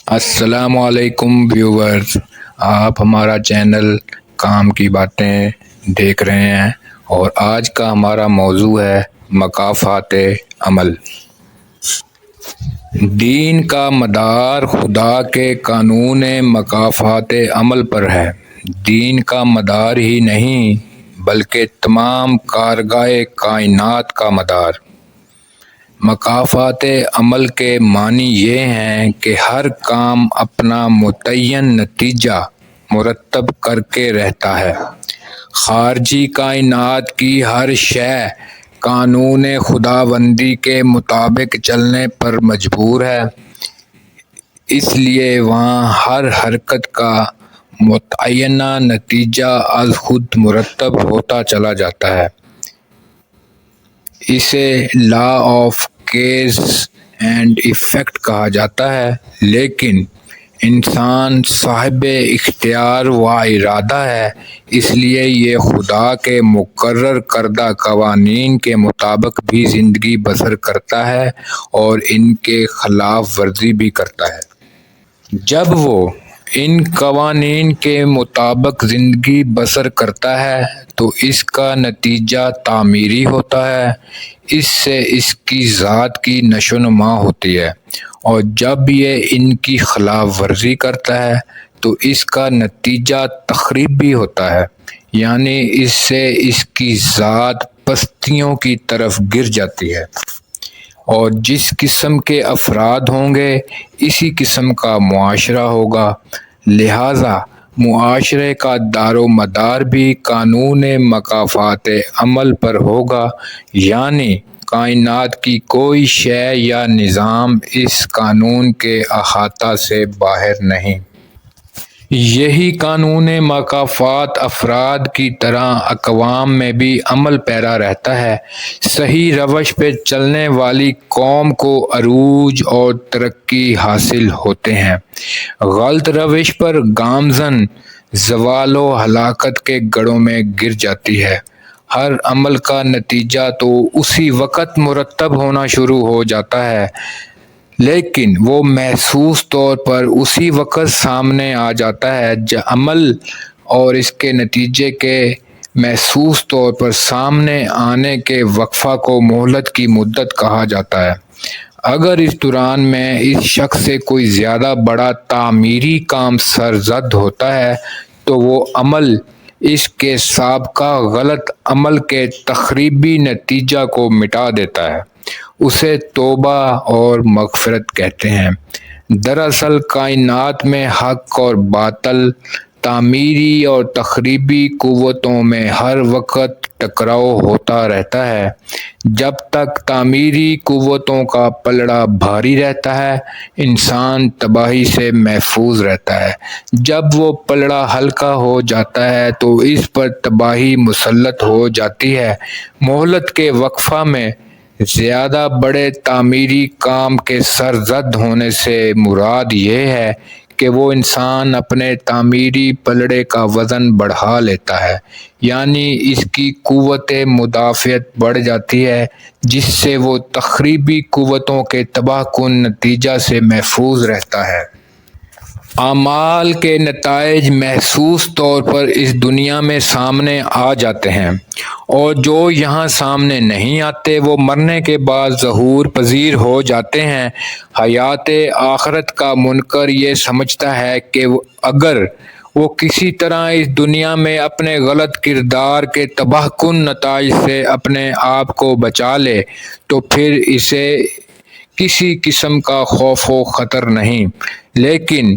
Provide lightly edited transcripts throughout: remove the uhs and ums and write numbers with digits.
السلام علیکم ویورز، آپ ہمارا چینل کام کی باتیں دیکھ رہے ہیں اور آج کا ہمارا موضوع ہے مکافات عمل۔ دین کا مدار خدا کے قانون مکافات عمل پر ہے۔ دین کا مدار ہی نہیں بلکہ تمام کارگاہ کائنات کا مدار۔ مکافات عمل کے معنی یہ ہیں کہ ہر کام اپنا متعین نتیجہ مرتب کر کے رہتا ہے۔ خارجی کائنات کی ہر شے قانون خداوندی کے مطابق چلنے پر مجبور ہے، اس لیے وہاں ہر حرکت کا متعینہ نتیجہ از خود مرتب ہوتا چلا جاتا ہے۔ اسے law of cause and effect کہا جاتا ہے، لیکن انسان صاحب اختیار و ارادہ ہے، اس لیے یہ خدا کے مقرر کردہ قوانین کے مطابق بھی زندگی بسر کرتا ہے اور ان کے خلاف ورزی بھی کرتا ہے۔ جب وہ ان قوانین کے مطابق زندگی بسر کرتا ہے تو اس کا نتیجہ تعمیری ہوتا ہے، اس سے اس کی ذات کی نشو و نما ہوتی ہے، اور جب یہ ان کی خلاف ورزی کرتا ہے تو اس کا نتیجہ تخریب بھی ہوتا ہے، یعنی اس سے اس کی ذات پستیوں کی طرف گر جاتی ہے، اور جس قسم کے افراد ہوں گے اسی قسم کا معاشرہ ہوگا۔ لہذا معاشرے کا دار و مدار بھی قانون مکافات عمل پر ہوگا، یعنی کائنات کی کوئی شے یا نظام اس قانون کے احاطہ سے باہر نہیں۔ یہی قانون مکافات افراد کی طرح اقوام میں بھی عمل پیرا رہتا ہے۔ صحیح روش پہ چلنے والی قوم کو عروج اور ترقی حاصل ہوتے ہیں، غلط روش پر گامزن زوال و ہلاکت کے گڑھوں میں گر جاتی ہے۔ ہر عمل کا نتیجہ تو اسی وقت مرتب ہونا شروع ہو جاتا ہے، لیکن وہ محسوس طور پر اسی وقت سامنے آ جاتا ہے۔ عمل اور اس کے نتیجے کے محسوس طور پر سامنے آنے کے وقفہ کو مہلت کی مدت کہا جاتا ہے۔ اگر اس دوران میں اس شخص سے کوئی زیادہ بڑا تعمیری کام سرزد ہوتا ہے تو وہ عمل اس کے سابقہ غلط عمل کے تخریبی نتیجہ کو مٹا دیتا ہے، اسے توبہ اور مغفرت کہتے ہیں۔ دراصل کائنات میں حق اور باطل، تعمیری اور تخریبی قوتوں میں ہر وقت ٹکراؤ ہوتا رہتا ہے۔ جب تک تعمیری قوتوں کا پلڑا بھاری رہتا ہے انسان تباہی سے محفوظ رہتا ہے، جب وہ پلڑا ہلکا ہو جاتا ہے تو اس پر تباہی مسلط ہو جاتی ہے۔ مہلت کے وقفہ میں زیادہ بڑے تعمیری کام کے سرزد ہونے سے مراد یہ ہے کہ وہ انسان اپنے تعمیری پلڑے کا وزن بڑھا لیتا ہے، یعنی اس کی قوت مدافعت بڑھ جاتی ہے، جس سے وہ تخریبی قوتوں کے تباہ کن نتیجہ سے محفوظ رہتا ہے۔ اعمال کے نتائج محسوس طور پر اس دنیا میں سامنے آ جاتے ہیں، اور جو یہاں سامنے نہیں آتے وہ مرنے کے بعد ظہور پذیر ہو جاتے ہیں۔ حیات آخرت کا منکر یہ سمجھتا ہے کہ اگر وہ کسی طرح اس دنیا میں اپنے غلط کردار کے تباہ کن نتائج سے اپنے آپ کو بچا لے تو پھر اسے کسی قسم کا خوف و خطر نہیں، لیکن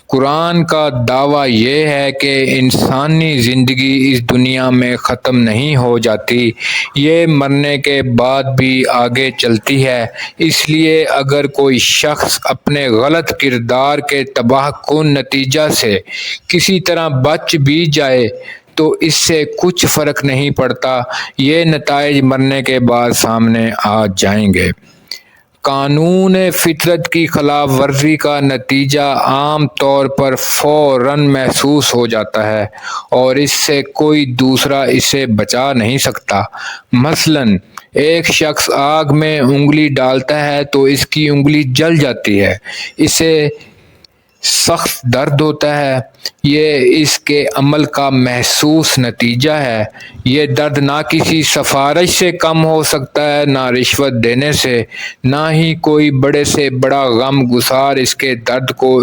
قرآن کا دعویٰ یہ ہے کہ انسانی زندگی اس دنیا میں ختم نہیں ہو جاتی، یہ مرنے کے بعد بھی آگے چلتی ہے۔ اس لیے اگر کوئی شخص اپنے غلط کردار کے تباہ کن نتیجہ سے کسی طرح بچ بھی جائے تو اس سے کچھ فرق نہیں پڑتا، یہ نتائج مرنے کے بعد سامنے آ جائیں گے۔ قانون فطرت کی خلاف ورزی کا نتیجہ عام طور پر فوراً محسوس ہو جاتا ہے اور اس سے کوئی دوسرا اسے بچا نہیں سکتا۔ مثلاً ایک شخص آگ میں انگلی ڈالتا ہے تو اس کی انگلی جل جاتی ہے، اسے سخت درد ہوتا ہے، یہ اس کے عمل کا محسوس نتیجہ ہے۔ یہ درد نہ کسی سفارش سے کم ہو سکتا ہے، نہ رشوت دینے سے، نہ ہی کوئی بڑے سے بڑا غم گسار اس کے درد کو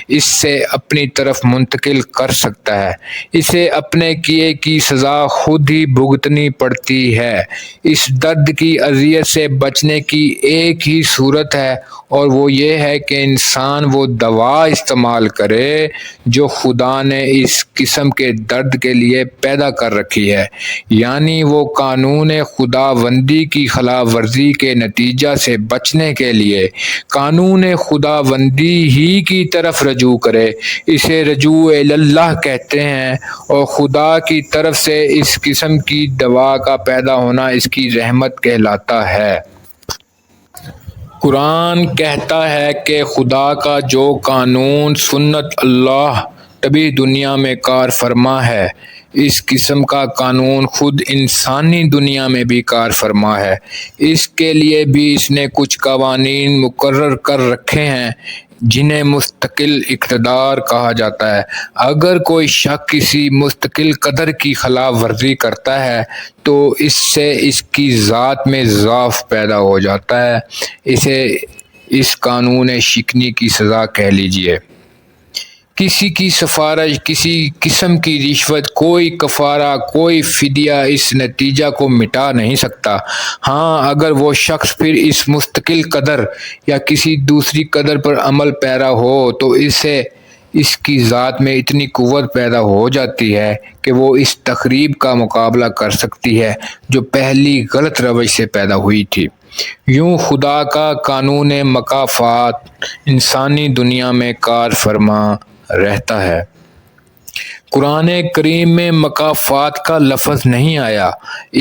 اس سے اپنی طرف منتقل کر سکتا ہے۔ اسے اپنے کیے کی سزا خود ہی بھگتنی پڑتی ہے۔ اس درد کی اذیت سے بچنے کی ایک ہی صورت ہے، اور وہ یہ ہے کہ انسان وہ دوا استعمال کرے جو خدا نے اس قسم کے درد کے لیے پیدا کر رکھی ہے، یعنی وہ قانون خداوندی کی خلاف ورزی کے نتیجہ سے بچنے کے لیے قانون خداوندی ہی کی طرف رجوع کرے۔ اسے رجوع اللہ کہتے ہیں، اور خدا کی طرف سے اس قسم کی دوا کا پیدا ہونا اس کی رحمت کہلاتا ہے۔ قرآن کہتا ہے کہ خدا کا جو قانون سنت اللہ طبی دنیا میں کار فرما ہے، اس قسم کا قانون خود انسانی دنیا میں بھی کار فرما ہے۔ اس کے لیے بھی اس نے کچھ قوانین مقرر کر رکھے ہیں جنہیں مستقل اقتدار کہا جاتا ہے۔ اگر کوئی شخص کسی مستقل قدر کی خلاف ورزی کرتا ہے تو اس سے اس کی ذات میں ضعف پیدا ہو جاتا ہے۔ اسے اس قانون شکنی کی سزا کہہ لیجیے۔ کسی کی سفارش، کسی قسم کی رشوت، کوئی کفارہ، کوئی فدیہ اس نتیجہ کو مٹا نہیں سکتا۔ ہاں، اگر وہ شخص پھر اس مستقل قدر یا کسی دوسری قدر پر عمل پیرا ہو تو اسے اس کی ذات میں اتنی قوت پیدا ہو جاتی ہے کہ وہ اس تقریب کا مقابلہ کر سکتی ہے جو پہلی غلط روش سے پیدا ہوئی تھی۔ یوں خدا کا قانون مکافات انسانی دنیا میں کار فرما رہتا ہے۔ قرآن کریم میں مکافات کا لفظ نہیں آیا،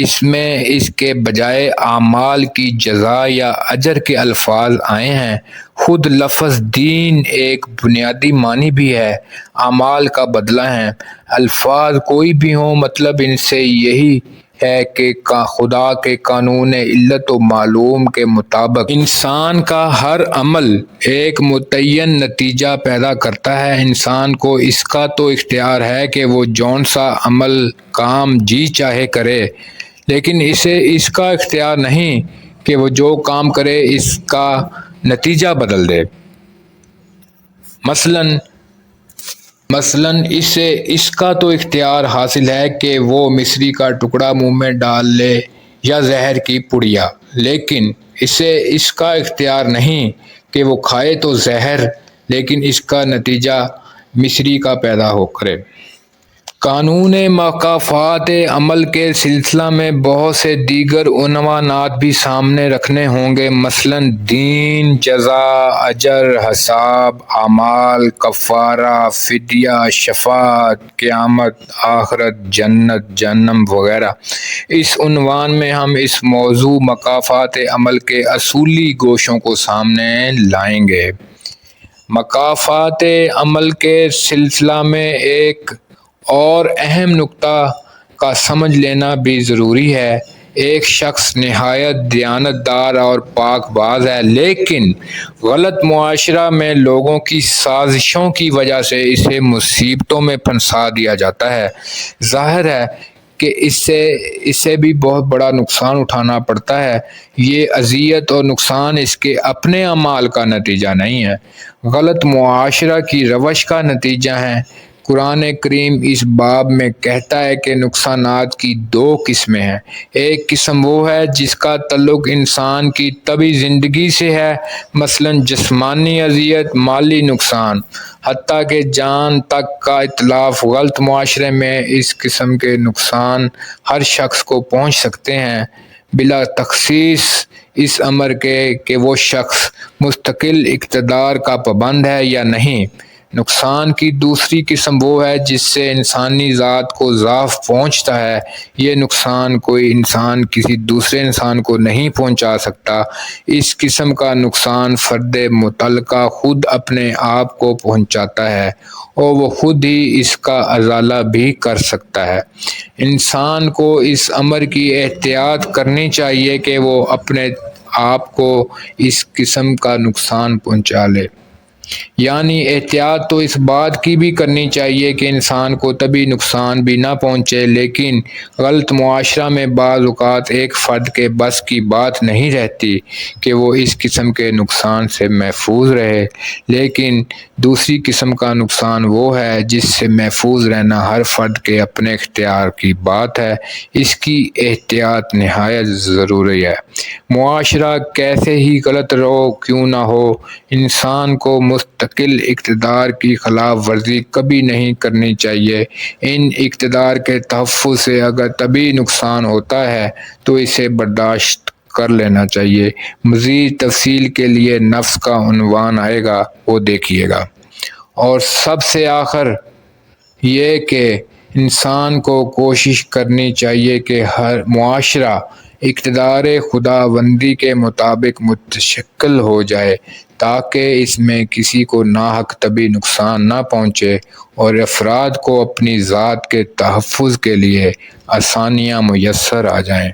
اس میں اس کے بجائے اعمال کی جزا یا اجر کے الفاظ آئے ہیں۔ خود لفظ دین ایک بنیادی معنی بھی ہے، اعمال کا بدلہ ہے۔ الفاظ کوئی بھی ہوں، مطلب ان سے یہی ہے کہ خدا کے قانون علت و معلوم کے مطابق انسان کا ہر عمل ایک متعین نتیجہ پیدا کرتا ہے۔ انسان کو اس کا تو اختیار ہے کہ وہ جون سا عمل کام جی چاہے کرے، لیکن اسے اس کا اختیار نہیں کہ وہ جو کام کرے اس کا نتیجہ بدل دے۔ مثلاً اسے اس کا تو اختیار حاصل ہے کہ وہ مصری کا ٹکڑا منہ میں ڈال لے یا زہر کی پڑیا، لیکن اسے اس کا اختیار نہیں کہ وہ کھائے تو زہر، لیکن اس کا نتیجہ مصری کا پیدا ہو کرے۔ قانون مکافات عمل کے سلسلہ میں بہت سے دیگر عنوانات بھی سامنے رکھنے ہوں گے، مثلاً دین، جزا، اجر، حساب، اعمال، کفارہ، فدیہ، شفاعت، قیامت، آخرت، جنت، جہنم وغیرہ۔ اس عنوان میں ہم اس موضوع مکافات عمل کے اصولی گوشوں کو سامنے لائیں گے۔ مکافات عمل کے سلسلہ میں ایک اور اہم نکتہ کا سمجھ لینا بھی ضروری ہے۔ ایک شخص نہایت دیانتدار اور پاک باز ہے، لیکن غلط معاشرہ میں لوگوں کی سازشوں کی وجہ سے اسے مصیبتوں میں پھنسا دیا جاتا ہے۔ ظاہر ہے کہ اسے بھی بہت بڑا نقصان اٹھانا پڑتا ہے۔ یہ اذیت اور نقصان اس کے اپنے اعمال کا نتیجہ نہیں ہے، غلط معاشرہ کی روش کا نتیجہ ہے۔ قرآن کریم اس باب میں کہتا ہے کہ نقصانات کی دو قسمیں ہیں۔ ایک قسم وہ ہے جس کا تعلق انسان کی طبعی زندگی سے ہے، مثلاً جسمانی اذیت، مالی نقصان، حتیٰ کہ جان تک کا اتلاف۔ غلط معاشرے میں اس قسم کے نقصان ہر شخص کو پہنچ سکتے ہیں، بلا تخصیص اس امر کے کہ وہ شخص مستقل اقتدار کا پابند ہے یا نہیں۔ نقصان کی دوسری قسم وہ ہے جس سے انسانی ذات کو ضعف پہنچتا ہے۔ یہ نقصان کوئی انسان کسی دوسرے انسان کو نہیں پہنچا سکتا۔ اس قسم کا نقصان فرد متعلقہ خود اپنے آپ کو پہنچاتا ہے، اور وہ خود ہی اس کا ازالہ بھی کر سکتا ہے۔ انسان کو اس امر کی احتیاط کرنی چاہیے کہ وہ اپنے آپ کو اس قسم کا نقصان پہنچا لے۔ یعنی احتیاط تو اس بات کی بھی کرنی چاہیے کہ انسان کو طبی نقصان بھی نہ پہنچے، لیکن غلط معاشرہ میں بعض اوقات ایک فرد کے بس کی بات نہیں رہتی کہ وہ اس قسم کے نقصان سے محفوظ رہے، لیکن دوسری قسم کا نقصان وہ ہے جس سے محفوظ رہنا ہر فرد کے اپنے اختیار کی بات ہے۔ اس کی احتیاط نہایت ضروری ہے۔ معاشرہ کیسے ہی غلط رو کیوں نہ ہو، انسان کو مستقل اقتدار کی خلاف ورزی کبھی نہیں کرنی چاہیے۔ ان اقتدار کے تحفظ سے اگر طبی نقصان ہوتا ہے تو اسے برداشت کر لینا چاہیے۔ مزید تفصیل کے لیے نفس کا عنوان آئے گا، وہ دیکھیے گا۔ اور سب سے آخر یہ کہ انسان کو کوشش کرنی چاہیے کہ ہر معاشرہ اقتدار خداوندی کے مطابق متشکل ہو جائے تاکہ اس میں کسی کو ناحق طبی نقصان نہ پہنچے اور افراد کو اپنی ذات کے تحفظ کے لیے آسانیاں میسر آ جائیں۔